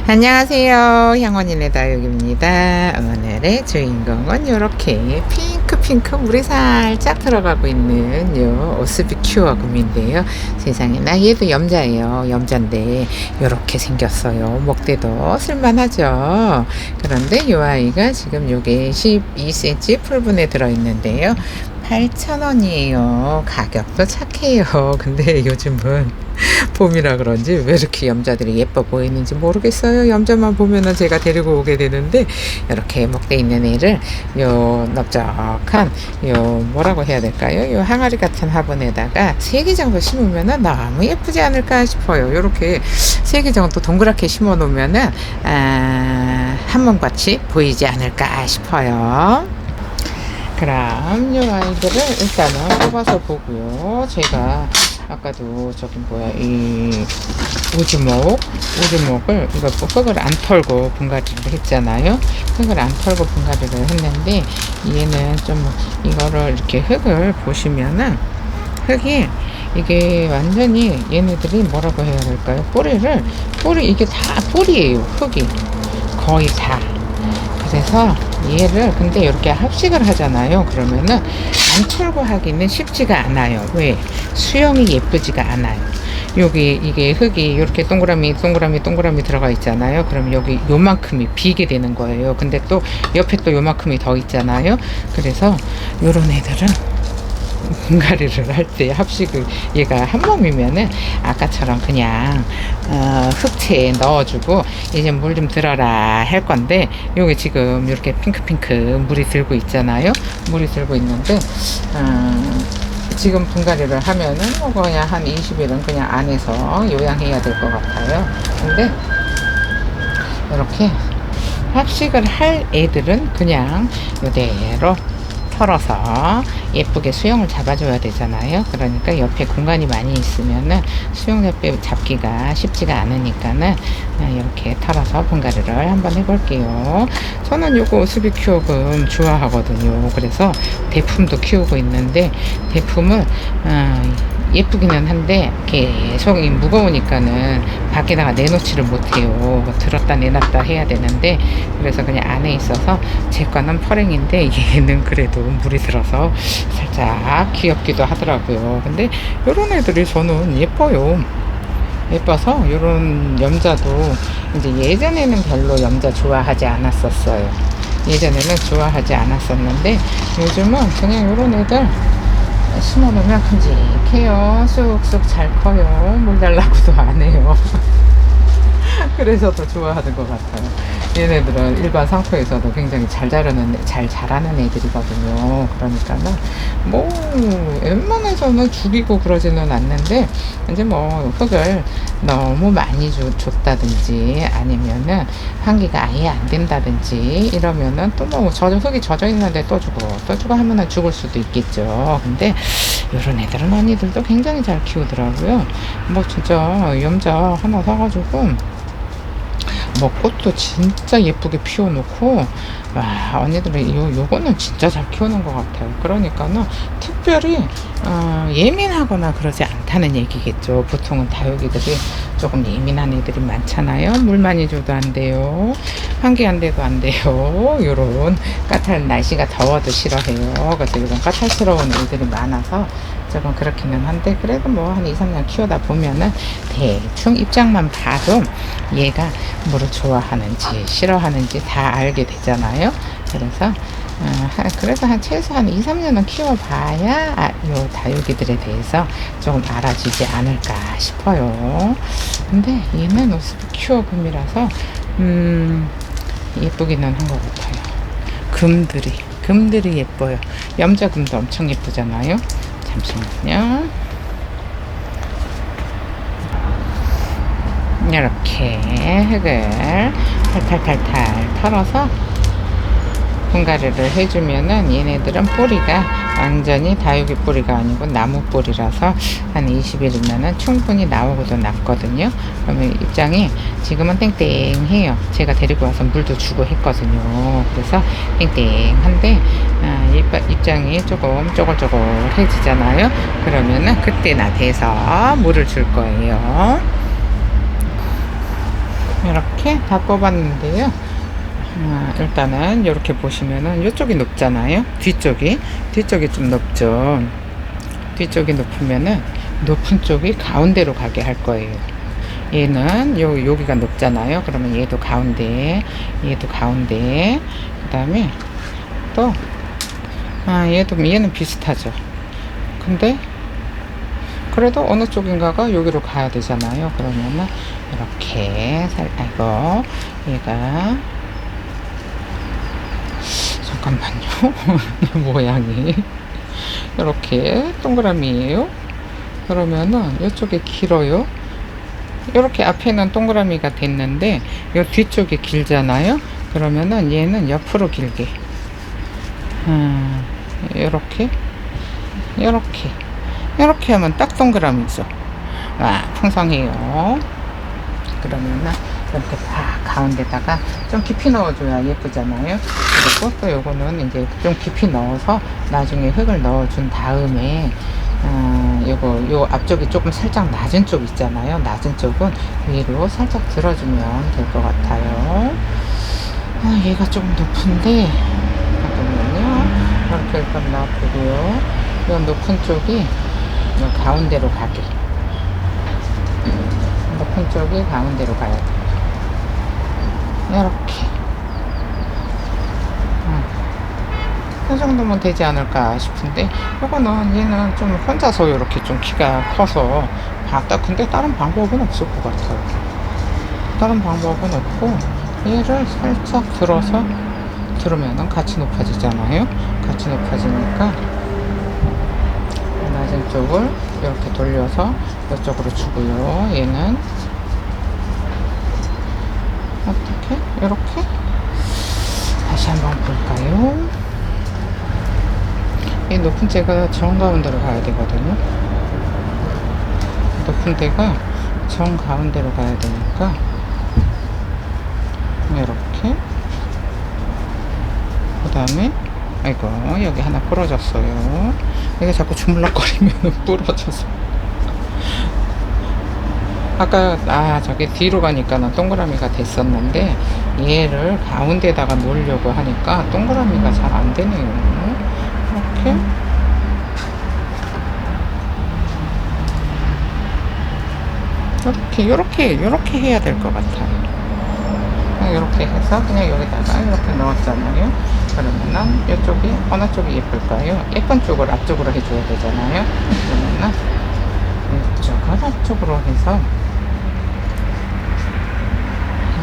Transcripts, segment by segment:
안녕하세요. 향원이네 다육입니다. 오늘의 주인공은 이렇게 핑크 물이 살짝 들어가고 있는 요 오스비 큐어금인데요. 세상에나 얘도 염자예요. 염자인데 이렇게 생겼어요. 목대도 쓸만하죠. 그런데 이 아이가 지금 요게 12cm 풀분에 들어있는데요. 8,000원이에요. 가격도 착해요. 근데 요즘은 봄이라 그런지 왜 이렇게 염자들이 예뻐 보이는지 모르겠어요. 염자만 보면은 제가 데리고 오게 되는데, 이렇게 목대 있는 애를 요 넓적한 요 뭐라고 해야 될까요? 요 항아리 같은 화분에다가 3개 정도 심으면은 너무 예쁘지 않을까 싶어요. 요렇게 3개 정도 동그랗게 심어 놓으면은 한 몸같이 보이지 않을까 싶어요. 그럼 이 아이들을 일단은 뽑아서 보고요. 제가 아까도 이 우주목을 이거 흙을 안 털고 분갈이를 했잖아요. 흙을 안 털고 분갈이를 했는데, 얘는 좀 이거를 이렇게 흙을 보시면은 흙이 이게 완전히 얘네들이 뭐라고 해야 될까요? 뿌리 이게 다 뿌리예요. 흙이 거의 다. 그래서 얘를 근데 이렇게 합식을 하잖아요. 그러면은 안 털고 하기는 쉽지가 않아요. 왜? 수영이 예쁘지가 않아요. 여기 이게 흙이 이렇게 동그라미 들어가 있잖아요. 그럼 여기 요만큼이 비게 되는 거예요. 근데 또 옆에 또 요만큼이 더 있잖아요. 그래서 요런 애들은 분갈이를 할 때 합식을 얘가 한 몸이면은 아까처럼 그냥 흙채에 넣어주고 이제 물 좀 들어라 할 건데, 요게 지금 이렇게 핑크 물이 들고 있잖아요. 물이 들고 있는데 지금 분갈이를 하면은 그냥 한 20일은 그냥 안에서 요양해야 될 것 같아요. 근데 이렇게 합식을 할 애들은 그냥 이대로 털어서 예쁘게 수영을 잡아줘야 되잖아요. 그러니까 옆에 공간이 많이 있으면은 수영 잡기가 쉽지가 않으니까는 이렇게 털어서 분갈이를 한번 해볼게요. 저는 요거 오스비 큐어금 좋아하거든요. 그래서 대품도 키우고 있는데, 대품을 예쁘기는 한데 계속 무거우니까는 밖에다가 내놓지를 못해요. 들었다 내놨다 해야 되는데, 그래서 그냥 안에 있어서 제 거는 퍼랭인데 얘는 그래도 물이 들어서 살짝 귀엽기도 하더라고요. 근데 요런 애들이 저는 예뻐요. 예뻐서 요런 염자도 이제 예전에는 별로 염자 좋아하지 않았었어요. 예전에는 좋아하지 않았었는데 요즘은 그냥 요런 애들 심어놓으면 큼직해요. 쑥쑥 잘 커요. 물 달라고도 안 해요. 그래서 더 좋아하는 것 같아요. 얘네들은 일반 상토에서도 굉장히 잘 자라는 애들이거든요. 그러니까는 뭐 웬만해서는 죽이고 그러지는 않는데, 이제 뭐 흙을 너무 많이 줬다든지 아니면은 환기가 아예 안 된다든지 이러면은 또 뭐 흙이 젖어 있는데 또 주고 하면은 죽을 수도 있겠죠. 근데 이런 애들은 언니들도 굉장히 잘 키우더라고요. 뭐 진짜 염자 하나 사가지고 뭐 꽃도 진짜 예쁘게 피워놓고, 와, 언니들은 요거는 진짜 잘 키우는 것 같아요. 그러니까는 특별히 예민하거나 그러지 않다는 얘기겠죠. 보통은 다육이들이 조금 예민한 애들이 많잖아요. 물 많이 줘도 안 돼요. 환기 안 돼도 안 돼요. 요런 날씨가 더워도 싫어해요. 그래서 이런 까탈스러운 애들이 많아서 조금 그렇기는 한데, 그래도 뭐 한 2, 3년 키우다 보면은 대충 입장만 봐도 얘가 뭐를 좋아하는지 싫어하는지 다 알게 되잖아요. 그래서 최소 한 2, 3년은 키워봐야 요 다육이들에 대해서 조금 알아주지 않을까 싶어요. 근데 얘는 오스비 큐어금이라서 예쁘기는 한 것 같아요. 금들이 예뻐요. 염자금도 엄청 예쁘잖아요. 잠시만요. 이렇게 흙을 탈탈 털어서 분갈이를 해주면은 얘네들은 뿌리가 완전히 다육이 뿌리가 아니고 나무 뿌리라서 한 20일이면은 충분히 나오고도 남거든요. 그러면 입장이 지금은 땡땡해요. 제가 데리고 와서 물도 주고 했거든요. 그래서 땡땡한데 입장이 조금 쪼글쪼글해지잖아요. 그러면은 그때나 돼서 물을 줄 거예요. 이렇게 다 뽑았는데요. 일단은 이렇게 보시면은 이쪽이 높잖아요. 뒤쪽이 좀 높죠. 뒤쪽이 높으면은 높은 쪽이 가운데로 가게 할 거예요. 얘는 여기가 높잖아요. 그러면 얘도 가운데, 그 다음에 또 얘는 비슷하죠. 근데 그래도 어느 쪽인가가 여기로 가야 되잖아요. 그러면은 이렇게 아이고, 얘가 잠깐만요. 모양이 이렇게 동그라미예요. 그러면은 이쪽이 길어요. 이렇게 앞에는 동그라미가 됐는데 이 뒤쪽이 길잖아요. 그러면은 얘는 옆으로 길게 이렇게 하면 딱 동그라미죠. 풍성해요. 그러면은 이렇게 다 가운데다가 좀 깊이 넣어줘야 예쁘잖아요. 그리고 또 요거는 이제 좀 깊이 넣어서 나중에 흙을 넣어준 다음에 요 앞쪽이 조금 살짝 낮은 쪽 있잖아요. 낮은 쪽은 위로 살짝 들어주면 될 것 같아요. 얘가 조금 높은데 잠깐만요. 이렇게 일단 놔두고요. 이 높은 쪽이 가운데로 가게. 높은 쪽이 가운데로 가야 돼요. 이렇게. 이 정도면 되지 않을까 싶은데, 얘는 좀 혼자서 이렇게 좀 키가 커서 근데 다른 방법은 없을 것 같아요. 다른 방법은 없고, 얘를 살짝 들으면은 같이 높아지잖아요. 같이 높아지니까 낮은 쪽을 이렇게 돌려서 이쪽으로 주고요. 얘는 어떻게? 이렇게 다시 한번 볼까요? 이 높은 데가 정가운데로 가야 되거든요. 높은 데가 정가운데로 가야 되니까 이렇게, 그 다음에 아이고, 여기 하나 부러졌어요. 이게 자꾸 주물럭거리면 부러져서 아까 저기 뒤로 가니까는 동그라미가 됐었는데 얘를 가운데다가 놓으려고 하니까 동그라미가 잘 안 되네요. 이렇게 해야 될 것 같아요. 이렇게 해서 그냥 여기다가 이렇게 넣었잖아요. 그러면은 이쪽이 어느 쪽이 예쁠까요? 예쁜 쪽을 앞쪽으로 해줘야 되잖아요. 그러면은 이쪽을 앞쪽으로 해서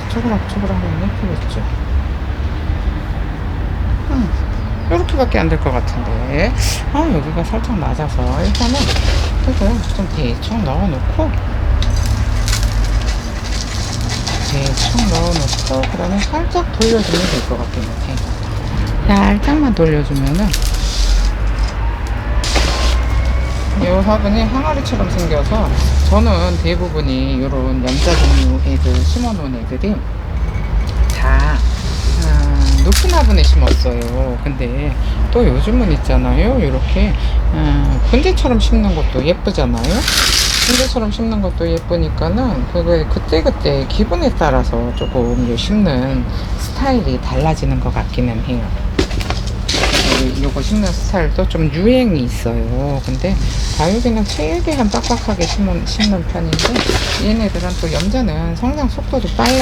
이쪽을 앞쪽으로 하면 예쁘겠죠. 이렇게밖에 안 될 것 같은데 여기가 살짝 낮아서 일단은 흙을 좀 대충 넣어놓고 그 다음에 살짝 돌려주면 될 것 같긴 해. 살짝만 돌려주면은 이 화분이 항아리처럼 생겨서 저는 대부분이 이런 염자 종류 애들 심어놓은 애들이 다 높은 화분에 심었어요. 근데 또 요즘은 있잖아요. 이렇게 분재처럼 심는 것도 예쁘잖아요. 분재처럼 심는 것도 예쁘니까는 그게 그때그때 기분에 따라서 조금 심는 스타일이 달라지는 것 같기는 해요. 요거 심는 스타일도 좀 유행이 있어요. 근데 다육이는 최대한 빡빡하게 심는 편인데 얘네들은 또 염자는 성장 속도도 빨라요.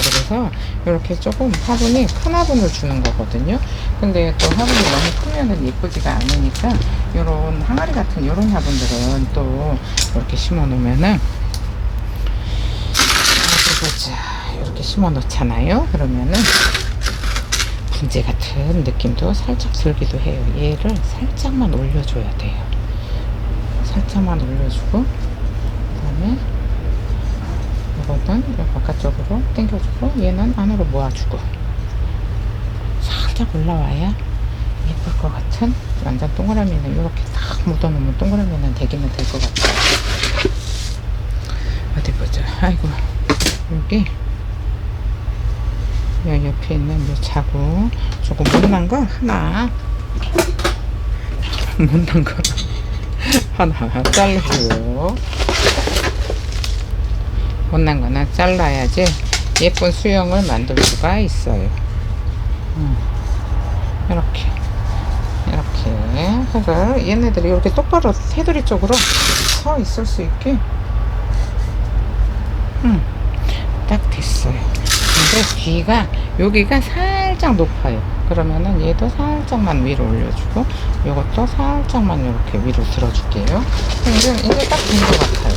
그래서 이렇게 조금 화분이 큰 화분을 주는 거거든요. 근데 또 화분이 너무 크면은 예쁘지가 않으니까 요런 항아리 같은 요런 화분들은 또 이렇게 심어 놓으면은 이렇게 심어 놓잖아요. 그러면은 분재 같은 느낌도 살짝 들기도 해요. 얘를 살짝만 올려줘야 돼요. 살짝만 올려주고, 그 다음에 이거는 바깥쪽으로 당겨주고, 얘는 안으로 모아주고, 살짝 올라와야 예쁠 것 같은, 완전 동그라미는 이렇게 딱 묻어놓으면 동그라미는 되기는 될 것 같아요. 어디 보자. 아이고, 여기 옆에 있는 이 자구 조금 못난 거 하나 못난 거 하나 잘라줘요. 못난 거는 잘라야지 예쁜 수영을 만들 수가 있어요. 이렇게 해서 얘네들이 이렇게 똑바로 테두리 쪽으로 서 있을 수 있게 딱 됐어요. 근데 귀가 여기가 살짝 높아요. 그러면은 얘도 살짝만 위로 올려주고 요것도 살짝만 이렇게 위로 들어줄게요. 이제 딱 된 것 같아요.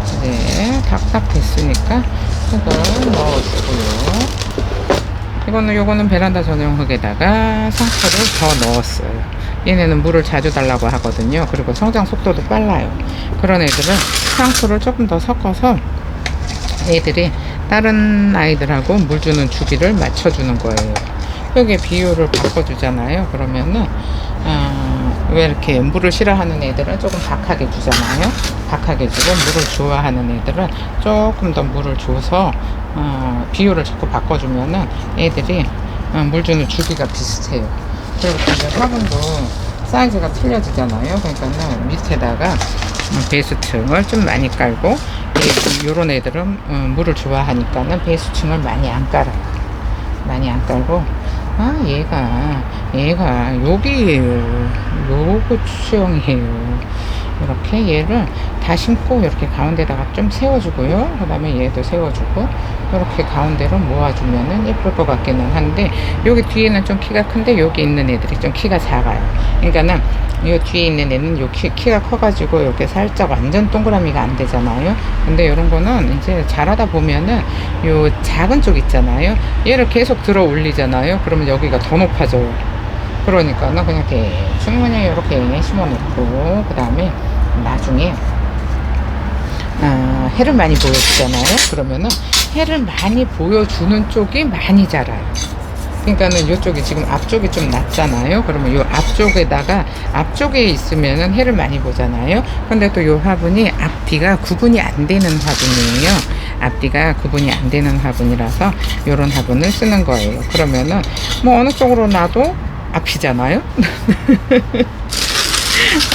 이제 딱 됐으니까 흙을 넣어주고요. 요거는 베란다 전용 흙에다가 상추를 더 넣었어요. 얘네는 물을 자주 달라고 하거든요. 그리고 성장 속도도 빨라요. 그런 애들은 상추를 조금 더 섞어서 애들이 다른 아이들하고 물 주는 주기를 맞춰주는 거예요. 흙의 비율을 바꿔주잖아요. 그러면은 왜 이렇게 물을 싫어하는 애들은 조금 박하게 주잖아요. 박하게 주고 물을 좋아하는 애들은 조금 더 물을 줘서 비율을 자꾸 바꿔주면은 애들이 물 주는 주기가 비슷해요. 그리고 이제 화분도 사이즈가 틀려지잖아요. 그러니까는 밑에다가 베이스층을 좀 많이 깔고 요런 애들은 물을 좋아하니까는 베이스층을 많이 안 깔아요. 많이 안 깔고 얘가 여기에요. 요거 수영이에요. 이렇게 얘를 다 심고 이렇게 가운데다가 좀 세워주고요. 그 다음에 얘도 세워주고 이렇게 가운데로 모아주면은 예쁠 것 같기는 한데 여기 뒤에는 좀 키가 큰데 여기 있는 애들이 좀 키가 작아요. 그러니까는 요 뒤에 있는 애는 요 키가 커가지고 이렇게 살짝 완전 동그라미가 안 되잖아요. 근데 이런 거는 이제 자라다 보면은 요 작은 쪽 있잖아요. 얘를 계속 들어 올리잖아요. 그러면 여기가 더 높아져요. 그러니까는 그냥 대충 그냥 이렇게 심어 놓고 그 다음에 나중에 해를 많이 보여주잖아요. 그러면은 해를 많이 보여주는 쪽이 많이 자라요. 그러니까는 이쪽이 지금 앞쪽이 좀 낮잖아요. 그러면 이 앞쪽에 있으면은 해를 많이 보잖아요. 근데 또 이 화분이 앞뒤가 구분이 안 되는 화분이에요. 앞뒤가 구분이 안 되는 화분이라서 이런 화분을 쓰는 거예요. 그러면은 뭐 어느 쪽으로 놔도 앞이잖아요.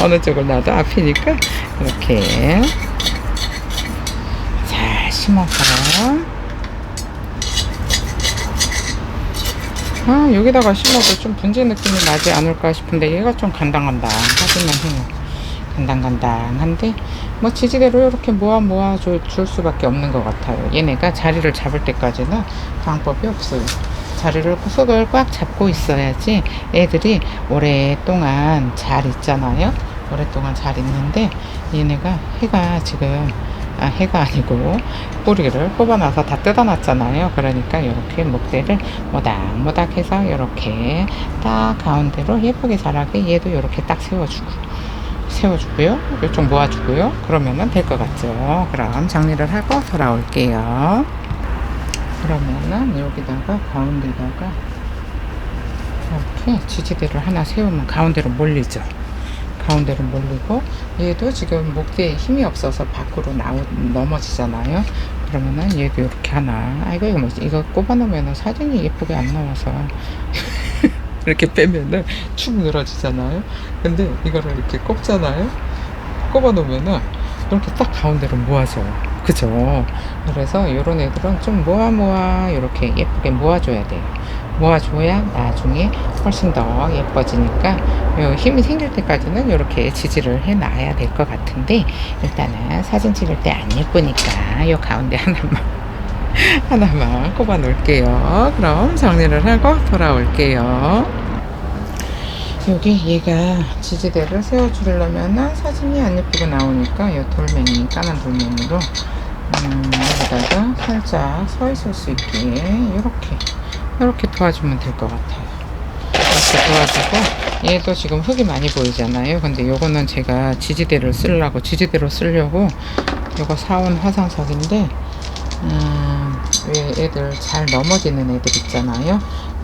어느 쪽을 놔도 앞이니까 이렇게 잘 심어서 여기다가 심어도 좀 분재 느낌이 나지 않을까 싶은데 얘가 좀 간당간당하기는 해요. 간당간당한데 뭐 지지대로 이렇게 모아 줄 수밖에 없는 것 같아요. 얘네가 자리를 잡을 때까지는 방법이 없어요. 자리를 흙을 꽉 잡고 있어야지 애들이 오랫동안 잘 있잖아요. 오랫동안 잘 있는데 얘네가 해가 아니고 뿌리를 뽑아놔서 다 뜯어놨잖아요. 그러니까 이렇게 목대를 모닥모닥 해서 이렇게 딱 가운데로 예쁘게 자라게 얘도 이렇게 딱 세워주고요. 이쪽 모아주고요. 그러면은 될 것 같죠. 그럼 정리를 하고 돌아올게요. 그러면은 여기다가 가운데다가 이렇게 지지대를 하나 세우면 가운데로 몰리죠. 가운데로 몰리고 얘도 지금 목대에 힘이 없어서 밖으로 넘어지잖아요. 그러면은 얘도 이렇게 하나 이거 꼽아 놓으면은 사진이 예쁘게 안 나와서 이렇게 빼면은 축 늘어지잖아요. 근데 이거를 이렇게 꼽잖아요. 꼽아 놓으면은 이렇게 딱 가운데로 모아져요. 그죠? 그래서 이런 애들은 좀 모아 이렇게 예쁘게 모아줘야 돼요. 모아줘야 나중에 훨씬 더 예뻐지니까 힘이 생길 때까지는 이렇게 지지를 해놔야 될 것 같은데 일단은 사진 찍을 때 안 예쁘니까 이 가운데 하나만 꼽아 놓을게요. 그럼 정리를 하고 돌아올게요. 여기 얘가 지지대를 세워주려면은 사진이 안 예쁘게 나오니까 이 돌멩이, 까만 돌멩이로 여기다가 살짝 서 있을 수 있게 이렇게 도와주면 될 것 같아요. 이렇게 도와주고 얘도 지금 흙이 많이 보이잖아요. 근데 요거는 제가 지지대로 쓰려고 요거 사온 화상석인데 왜 애들 잘 넘어지는 애들 있잖아요.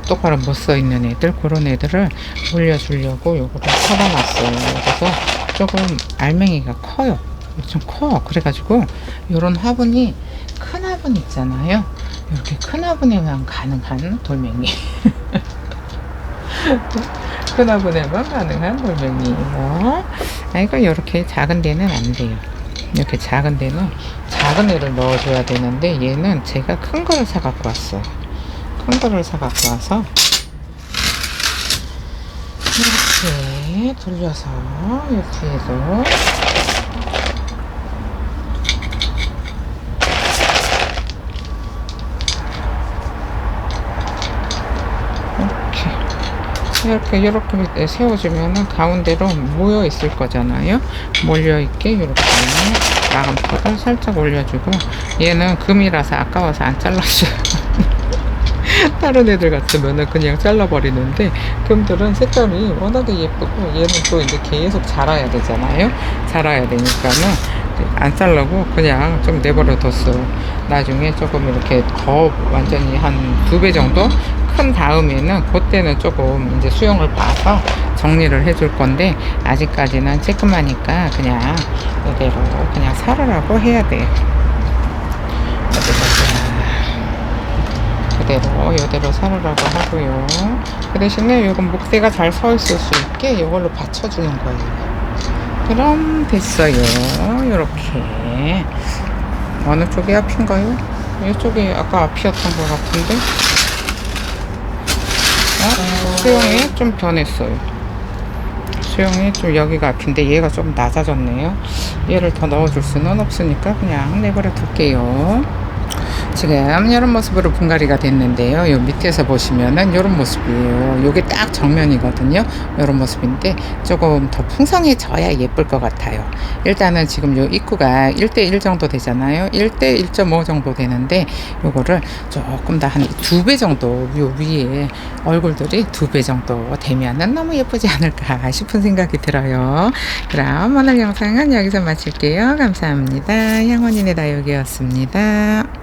똑바로 못 서 있는 애들, 그런 애들을 올려주려고 요거를 사다놨어요. 그래서 조금 알맹이가 커요. 좀 커. 그래가지고 요런 화분이 큰 화분 있잖아요. 이렇게 큰 화분에만 가능한 돌멩이. 큰 화분에만 가능한 돌멩이에요. 이거 이렇게 작은 데는 안 돼요. 이렇게 작은 데는 작은 애를 넣어줘야 되는데 얘는 제가 큰 거를 사갖고 왔어요. 큰 거를 사갖고 와서 이렇게 돌려서 여기에도 이렇게 세워주면은 가운데로 모여 있을 거잖아요. 몰려 있게 이렇게 마감턱을 살짝 올려주고, 얘는 금이라서 아까워서 안 잘랐어요. 다른 애들 같으면은 그냥 잘라버리는데, 금들은 색감이 워낙에 예쁘고 얘는 또 이제 계속 자라야 되잖아요. 자라야 되니까는 안 자르고 그냥 좀 내버려 뒀어요. 나중에 조금 이렇게 더 완전히 한 2배 정도 큰 다음에는 그때는 조금 이제 수영을 봐서 정리를 해줄 건데, 아직까지는 쬐끔하니까 그냥 이대로 그냥 살으라고 해야 돼요. 이대로 살으라고 하고요. 그 대신에 요건 목대가 잘 서 있을 수 있게 이걸로 받쳐주는 거예요. 그럼 됐어요. 이렇게 어느 쪽이 앞인가요? 이쪽이 아까 앞이었던 것 같은데. 수영이 좀 변했어요. 수영이 좀 여기가 앞인데 얘가 좀 낮아졌네요. 얘를 더 넣어줄 수는 없으니까 그냥 내버려 둘게요. 지금 이런 모습으로 분갈이가 됐는데요. 요 밑에서 보시면은 이런 모습이에요. 요게 딱 정면이거든요. 이런 모습인데 조금 더 풍성해져야 예쁠 것 같아요. 일단은 지금 요 입구가 1:1 정도 되잖아요. 1:1.5 정도 되는데 요거를 조금 더 한 2배 정도, 요 위에 얼굴들이 2배 정도 되면은 너무 예쁘지 않을까 싶은 생각이 들어요. 그럼 오늘 영상은 여기서 마칠게요. 감사합니다. 향원이네 다육이었습니다.